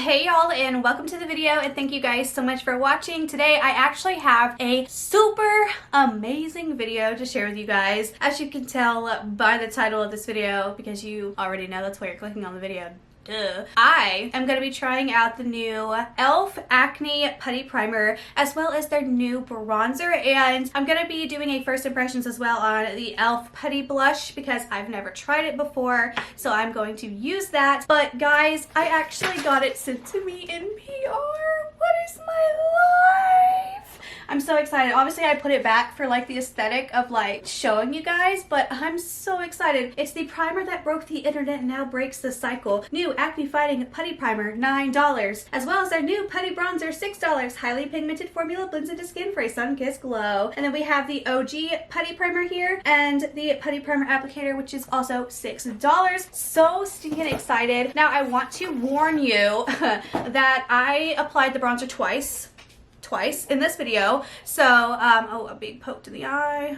Hey y'all, and welcome to the video, and thank you guys so much for watching. Today I actually have a super amazing video to share with you guys. As you can tell by the title of this video, because you already know that's why you're clicking on the video. Duh. I am going to be trying out the new e.l.f. Acne Putty Primer as well as their new bronzer, and I'm going to be doing a first impressions as well on the e.l.f. Putty Blush because I've never tried it before, so I'm going to use that. But guys, I actually got it sent to me in PR. What is my life? I'm so excited. Obviously I put it back for like the aesthetic of like showing you guys, but I'm so excited. It's the primer that broke the internet and now breaks the cycle. New acne fighting putty primer, $9, as well as their new putty bronzer, $6. Highly pigmented formula blends into skin for a sun-kissed glow. And then we have the OG putty primer here and the putty primer applicator, which is also $6. So stinking excited. Now I want to warn you that I applied the bronzer twice in this video. So oh, a big poke to the eye.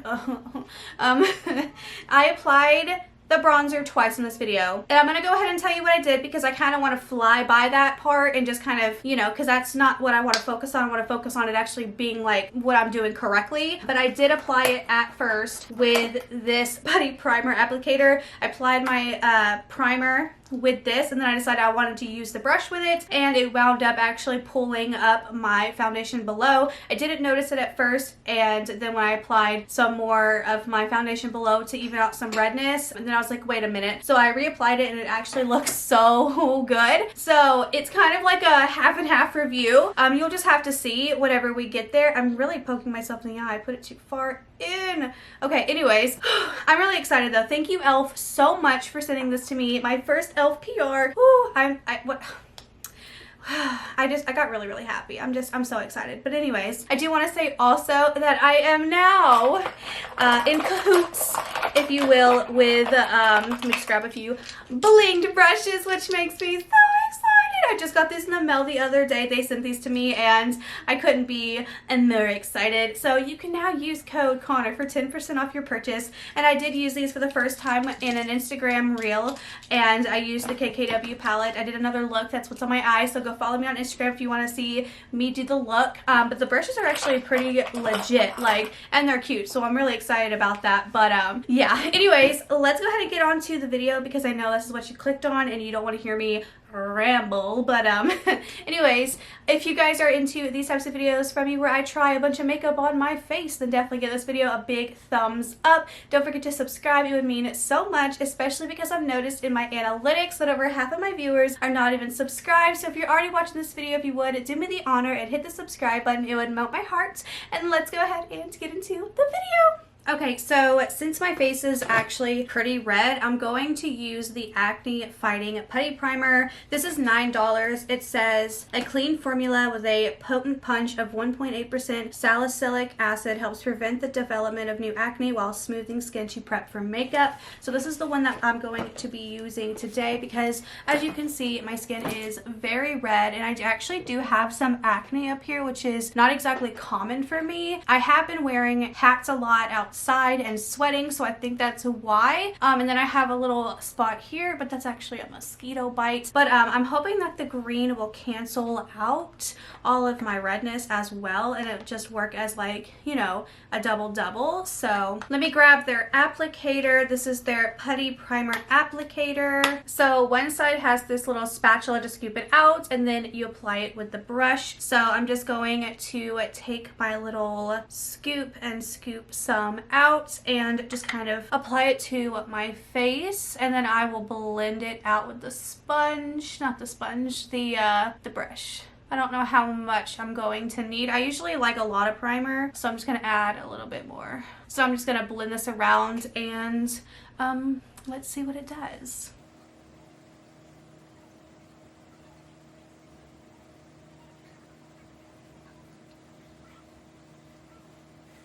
I applied the bronzer twice in this video, and I'm gonna go ahead and tell you what I did because I kind of want to fly by that part and just kind of, you know, because that's not what I want to focus on. I want to focus on it actually being like what I'm doing correctly. But I did apply it at first with this putty primer applicator. I applied my primer with this, and then I decided I wanted to use the brush with it, and it wound up actually pulling up my foundation below. I didn't notice it at first, and then when I applied some more of my foundation below to even out some redness, and then I was like, wait a minute. So I reapplied it and it actually looks so good. So it's kind of like a half and half review. You'll just have to see whatever we get there. I'm really poking myself in the eye. I put it too far in. Okay, anyways, I'm really excited though. Thank you, e.l.f. so much for sending this to me. My first e.l.f. PR. Woo, I got really happy. I'm so excited. But anyways, I do want to say also that I am now in cahoots, if you will, with let me just grab a few blinged brushes, which makes me so excited. I just got these in the mail the other day. They sent these to me and I couldn't be more excited. So you can now use code Connor for 10% off your purchase. And I did use these for the first time in an Instagram reel, and I used the KKW palette. I did another look. That's what's on my eye. So go follow me on Instagram if you want to see me do the look. But the brushes are actually pretty legit, like, and they're cute. So I'm really excited about that. But yeah, anyways, let's go ahead and get on to the video because I know this is what you clicked on and you don't want to hear me ramble. But anyways, if you guys are into these types of videos from me where I try a bunch of makeup on my face, then definitely give this video a big thumbs up. Don't forget to subscribe. It would mean so much, especially because I've noticed in my analytics that over half of my viewers are not even subscribed. So if you're already watching this video, if you would do me the honor and hit the subscribe button, it would melt my heart. And let's go ahead and get into the video. Okay, so since my face is actually pretty red, I'm going to use the Acne Fighting Putty Primer. This is $9. It says a clean formula with a potent punch of 1.8% salicylic acid helps prevent the development of new acne while smoothing skin to prep for makeup. So this is the one that I'm going to be using today because, as you can see, my skin is very red, and I actually do have some acne up here, which is not exactly common for me. I have been wearing hats a lot outside and sweating, so I think that's why. And then I have a little spot here, but that's actually a mosquito bite. But I'm hoping that the green will cancel out all of my redness as well, and it just work as, like, you know, a double. So let me grab their applicator. This is their Putty Primer applicator. So one side has this little spatula to scoop it out, and then you apply it with the brush. So I'm just going to take my little scoop and scoop some out and just kind of apply it to my face, and then I will blend it out with the sponge, not the sponge, the brush. I don't know how much I'm going to need. I usually like a lot of primer, so I'm just gonna add a little bit more. So I'm just gonna blend this around and let's see what it does.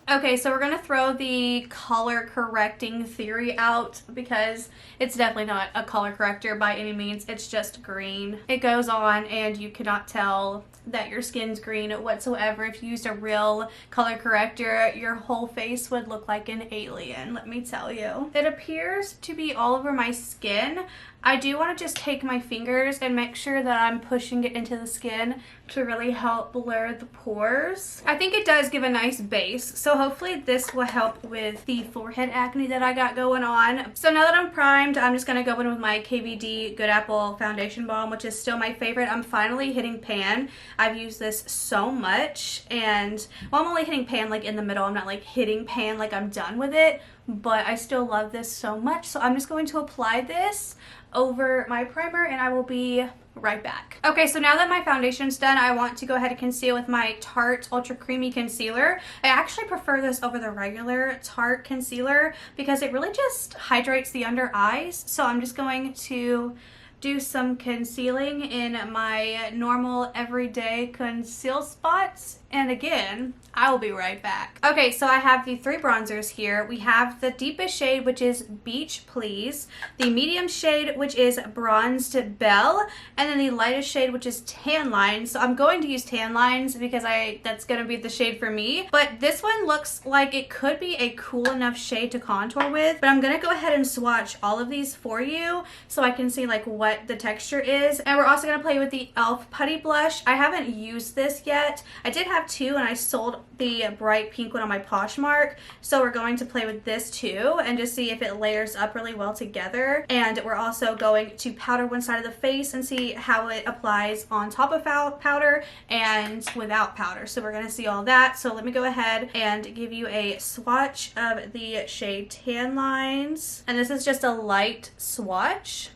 Okay, so we're gonna throw the color correcting theory out because it's definitely not a color corrector by any means. It's just green. It goes on and you cannot tell that your skin's green whatsoever. If you used a real color corrector, your whole face would look like an alien, let me tell you. It appears to be all over my skin. I do want to just take my fingers and make sure that I'm pushing it into the skin to really help blur the pores. I think it does give a nice base, so hopefully this will help with the forehead acne that I got going on. So now that I'm primed, I'm just going to go in with my KVD Good Apple Foundation Balm, which is still my favorite. I'm finally hitting pan. I've used this so much, and well, I'm only hitting pan like in the middle. I'm not like hitting pan like I'm done with it, but I still love this so much. So I'm just going to apply this over my primer and I will be right back. Okay, so now that my foundation's done, I want to go ahead and conceal with my Tarte Ultra Creamy Concealer. I actually prefer this over the regular Tarte concealer because it really just hydrates the under eyes. So I'm just going to do some concealing in my normal everyday conceal spots, and again, I will be right back. Okay, so I have the 3 bronzers here. We have the deepest shade, which is Beach Please, the medium shade, which is Bronzed Belle, and then the lightest shade, which is Tan Lines. So I'm going to use Tan Lines because that's gonna be the shade for me, but this one looks like it could be a cool enough shade to contour with, but I'm gonna go ahead and swatch all of these for you so I can see like what the texture is. And we're also gonna play with the e.l.f. Putty Blush. I haven't used this yet. I did have 2 and I sold the bright pink one on my Poshmark, so we're going to play with this too and just see if it layers up really well together. And we're also going to powder one side of the face and see how it applies on top of powder and without powder. So we're going to see all that. So let me go ahead and give you a swatch of the shade Tan Lines, and this is just a light swatch.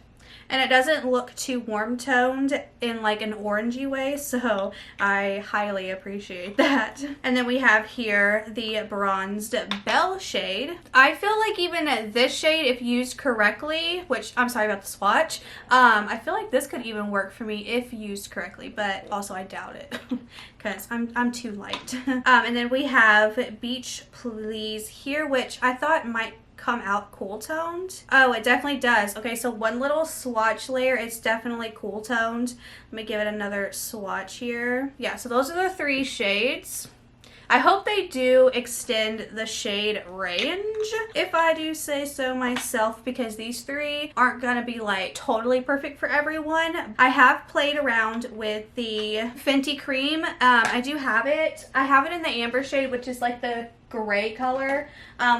And it doesn't look too warm toned in like an orangey way, so I highly appreciate that. And then we have here the Bronzed Belle shade. I feel like even this shade, if used correctly, which I'm sorry about the swatch, I feel like this could even work for me if used correctly, but also I doubt it because I'm too light. And then we have Beach Please here, which I thought might come out cool toned. Oh, it definitely does. Okay, so one little swatch layer, it's definitely cool toned. Let me give it another swatch here. Yeah, so those are the 3 shades. I hope they do extend the shade range, if I do say so myself, because these 3 aren't gonna be like totally perfect for everyone. I have played around with the Fenty Cream. I do have it. I have it in the amber shade, which is like the gray color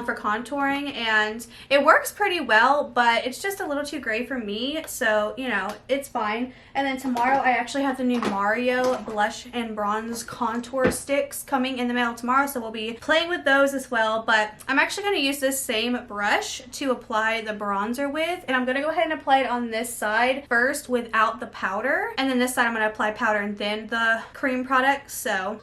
for contouring, and it works pretty well, but it's just a little too gray for me, so you know, it's fine. And then tomorrow I actually have the new Mario blush and bronze contour sticks coming in the mail tomorrow, so we'll be playing with those as well. But I'm actually going to use this same brush to apply the bronzer with, and I'm going to go ahead and apply it on this side first without the powder, and then this side I'm going to apply powder and then the cream product. So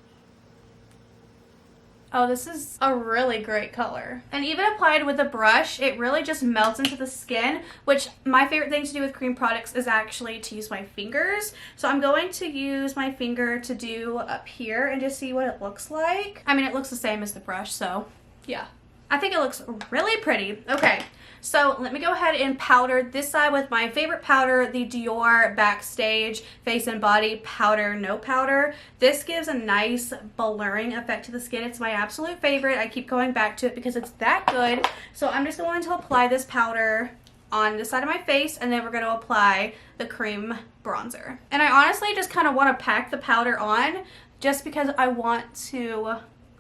oh, this is a really great color. And even applied with a brush, it really just melts into the skin, which my favorite thing to do with cream products is actually to use my fingers. So I'm going to use my finger to do up here and just see what it looks like. I mean, it looks the same as the brush, so yeah. I think it looks really pretty. Okay. So let me go ahead and powder this side with my favorite powder, the Dior Backstage Face and Body Powder No Powder. This gives a nice blurring effect to the skin. It's my absolute favorite. I keep going back to it because it's that good. So I'm just going to apply this powder on the side of my face, and then we're going to apply the cream bronzer. And I honestly just kind of want to pack the powder on just because I want to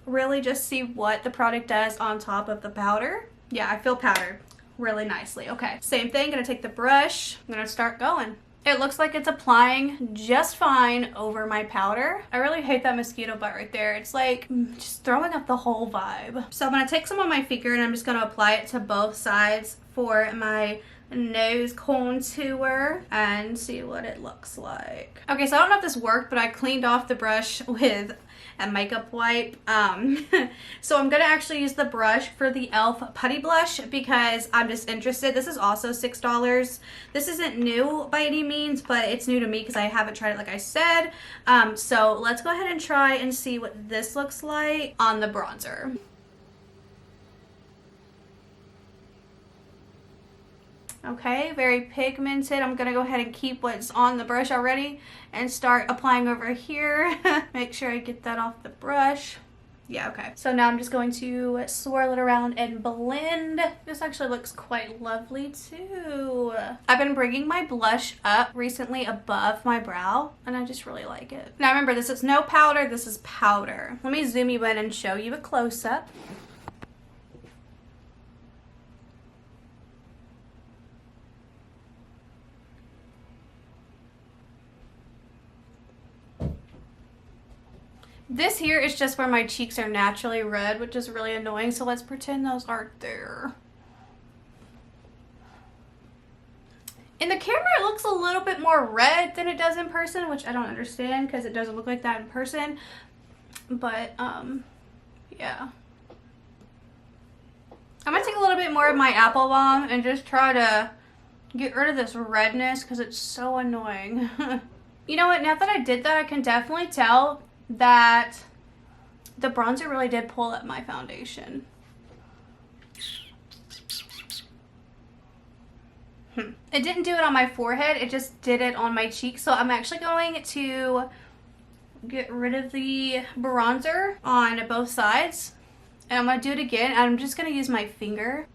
really just see what the product does on top of the powder. Yeah, I feel powdered really nicely. Okay, same thing, gonna take the brush, I'm gonna start going. It looks like it's applying just fine over my powder. I really hate that mosquito bite right there. It's like just throwing up the whole vibe. So I'm gonna take some on my finger and I'm just gonna apply it to both sides for my nose contour and see what it looks like. Okay, so I don't know if this worked, but I cleaned off the brush with a makeup wipe. So I'm gonna actually use the brush for the e.l.f. Putty Blush because I'm just interested. This is also $6. This isn't new by any means, but it's new to me because I haven't tried it like I said. So let's go ahead and try and see what this looks like on the bronzer. Okay, very pigmented. I'm gonna go ahead and keep what's on the brush already and start applying over here. Make sure I get that off the brush. Yeah, okay. So now I'm just going to swirl it around and blend. This actually looks quite lovely too. I've been bringing my blush up recently above my brow, and I just really like it. Now remember, this is no powder, this is powder. Let me zoom you in and show you a close-up. This here is just where my cheeks are naturally red, which is really annoying, so let's pretend those aren't there. In the camera, it looks a little bit more red than it does in person, which I don't understand because it doesn't look like that in person. But, yeah. I'm going to take a little bit more of my apple balm and just try to get rid of this redness because it's so annoying. You know what? Now that I did that, I can definitely tell that the bronzer really did pull up my foundation. It didn't do it on my forehead, it just did it on my cheeks. So I'm actually going to get rid of the bronzer on both sides. And I'm going to do it again. I'm just going to use my finger.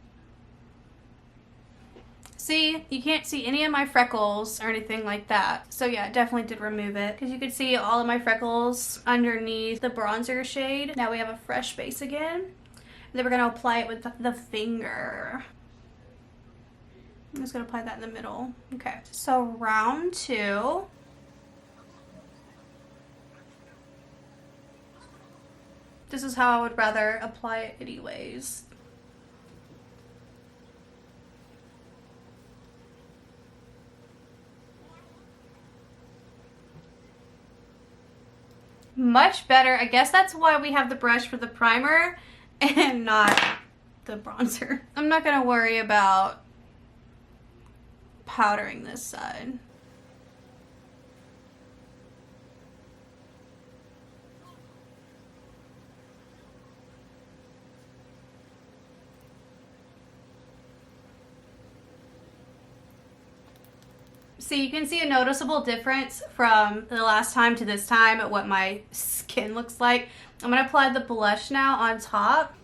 See, you can't see any of my freckles or anything like that. So yeah, it definitely did remove it because you could see all of my freckles underneath the bronzer shade. Now we have a fresh base again. And then we're going to apply it with the finger. I'm just going to apply that in the middle. Okay, so round 2. This is how I would rather apply it anyways. Much better. I guess that's why we have the brush for the primer and not the bronzer. I'm not going to worry about powdering this side. So you can see a noticeable difference from the last time to this time at what my skin looks like. I'm going to apply the blush now on top.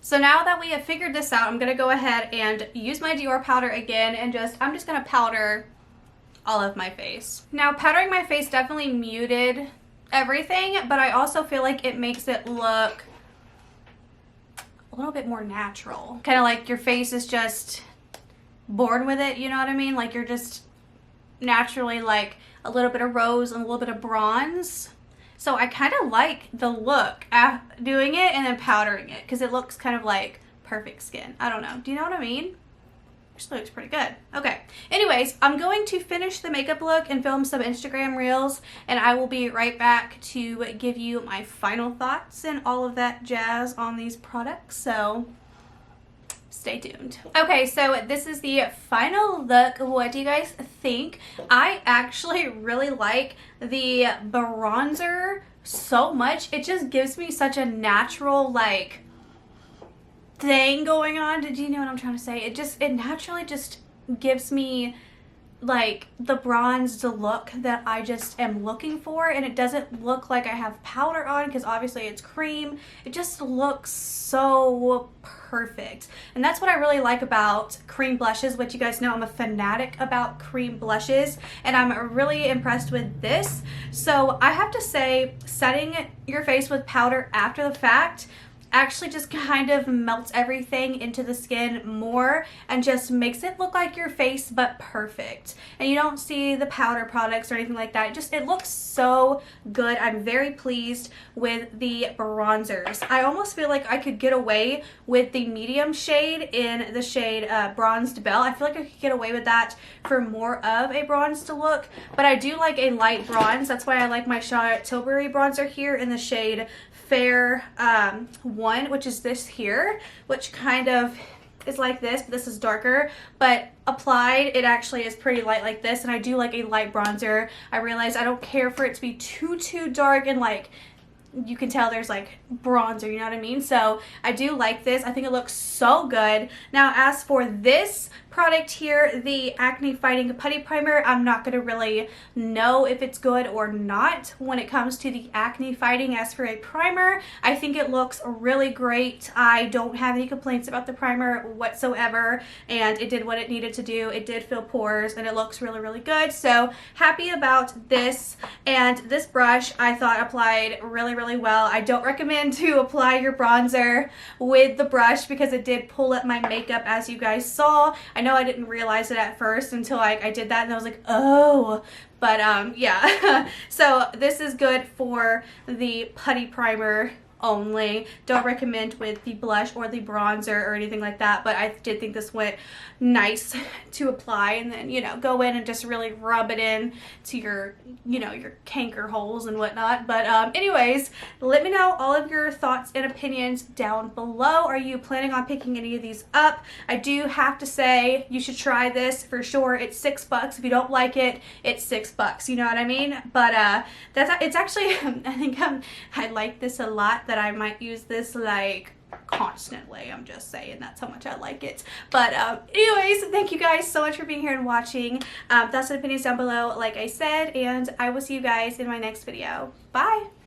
So now that we have figured this out, I'm going to go ahead and use my Dior powder again and I'm just going to powder all of my face. Now powdering my face definitely muted everything, but I also feel like it makes it look a little bit more natural. Kind of like your face is just born with it, you know what I mean? Like you're just naturally like a little bit of rose and a little bit of bronze. So I kind of like the look after doing it and then powdering it because it looks kind of like perfect skin. I don't know. Do you know what I mean? Which looks pretty good. Okay. Anyways, I'm going to finish the makeup look and film some Instagram reels, and I will be right back to give you my final thoughts and all of that jazz on these products. So stay tuned. Okay, so this is the final look. What do you guys think? I actually really like the bronzer so much. It just gives me such a natural like thing going on. Did you know what I'm trying to say? It naturally just gives me like the bronzed look that I just am looking for, and it doesn't look like I have powder on because obviously it's cream. It just looks so perfect, and that's what I really like about cream blushes, which you guys know I'm a fanatic about cream blushes, and I'm really impressed with this. So I have to say, setting your face with powder after the fact actually just kind of melts everything into the skin more and just makes it look like your face but perfect, and you don't see the powder products or anything like that. It looks so good. I'm very pleased with the bronzers. I almost feel like I could get away with the medium shade in the shade Bronzed Belle. I feel like I could get away with that for more of a bronzed look, but I do like a light bronze. That's why I like my Charlotte Tilbury bronzer here in the shade Fair 1, which is this here, which kind of is like this, but this is darker, but applied it actually is pretty light like this. And I do like a light bronzer. I realize I don't care for it to be too dark and like you can tell there's like bronzer, you know what I mean? So I do like this. I think it looks so good. Now as for this product here, the Acne Fighting Putty Primer, I'm not going to really know if it's good or not when it comes to the acne fighting. As for a primer, I think it looks really great. I don't have any complaints about the primer whatsoever, and it did what it needed to do. It did fill pores and it looks really, really good. So happy about this. And this brush I thought applied really, really well. I don't recommend to apply your bronzer with the brush because it did pull up my makeup, as you guys saw. I know I didn't realize it at first until I did that, and I was like, oh. But yeah. So this is good for the putty primer only. Don't recommend with the blush or the bronzer or anything like that, but I did think this went nice to apply, and then, you know, go in and just really rub it in to your, you know, your canker holes and whatnot. But anyways, let me know all of your thoughts and opinions down below. Are you planning on picking any of these up? I do have to say you should try this for sure. It's $6. If you don't like it, it's $6, you know what I mean? But it's actually I think I like this a lot, that I might use this like constantly. I'm just saying, that's how much I like it. But anyways, thank you guys so much for being here and watching. Thoughts and opinions down below, like I said, and I will see you guys in my next video. Bye.